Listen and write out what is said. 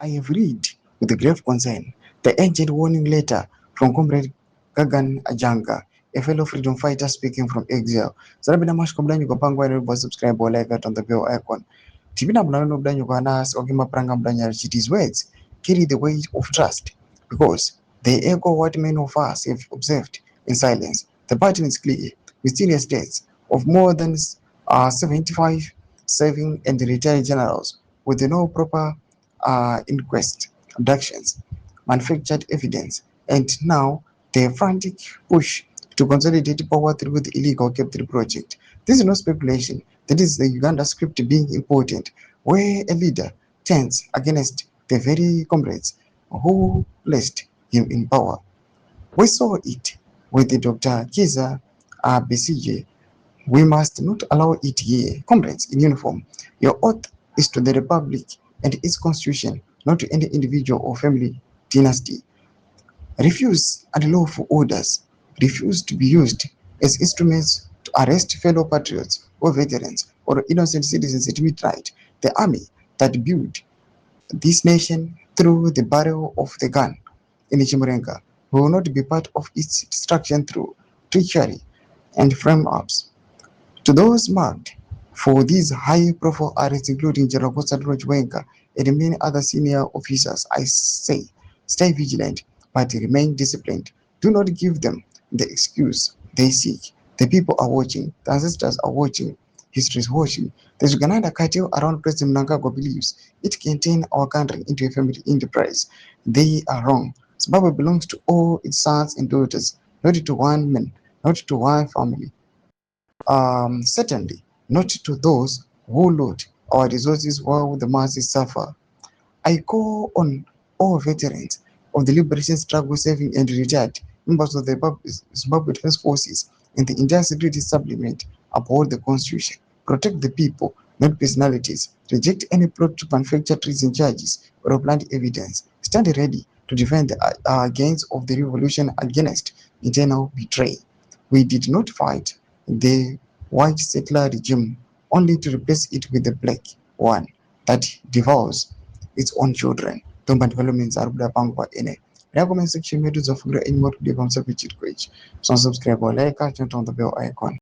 I have read with grave concern the urgent warning letter from Comrade Kagan Ajanga, a fellow freedom fighter speaking from exile. Zarabina mash kubdanyu kopangwa and subscribe or like it on the bell icon. Tibina Blano Danyukanas Ogima Pranga Blanyar City's words carry the weight of trust because they echo what many of us have observed in silence. The pattern is clear. Mysterious deaths of more than 75 serving and retired generals with no proper inquest, abductions, manufactured evidence, and now the frantic push to consolidate power through the illegal Cap3 project. This is no speculation. That is the Uganda script being important, where a leader turns against the very comrades who placed him in power. We saw it with the Dr. Kiza Besige. We must not allow it here. Comrades in uniform, your oath is to the Republic and its constitution, not to any individual or family dynasty. Refuse unlawful orders. Refuse to be used as instruments to arrest fellow patriots or veterans or innocent citizens at midnight. The army that built this nation through the barrel of the gun in Chiwenga will not be part of its destruction through treachery and frame-ups. To those marked for these high-profile arrests, including General Chiwenga and many other senior officers, I say, stay vigilant, but remain disciplined. Do not give them the excuse they seek. The people are watching. The ancestors are watching. History is watching. The Uganda cartel around President Mnangagwa believes it can turn our country into a family enterprise. They are wrong. Zimbabwe belongs to all its sons and daughters, not to one man, not to one family. Certainly not to those who loot our resources while the masses suffer. I call on all veterans of the liberation struggle serving and retired members of the Zimbabwe Defense Forces and the entire security supplement uphold the constitution, protect the people, not personalities, reject any plot to manufacture treason charges or plant evidence, stand ready to defend the gains of the revolution against internal betrayal. We did not fight the white settler regime only to replace it with the black one that devours its own children. Tomba developments are pangwa ine. Comment section, we do the figure any more to the concept which it. So subscribe or like, turn on the bell icon.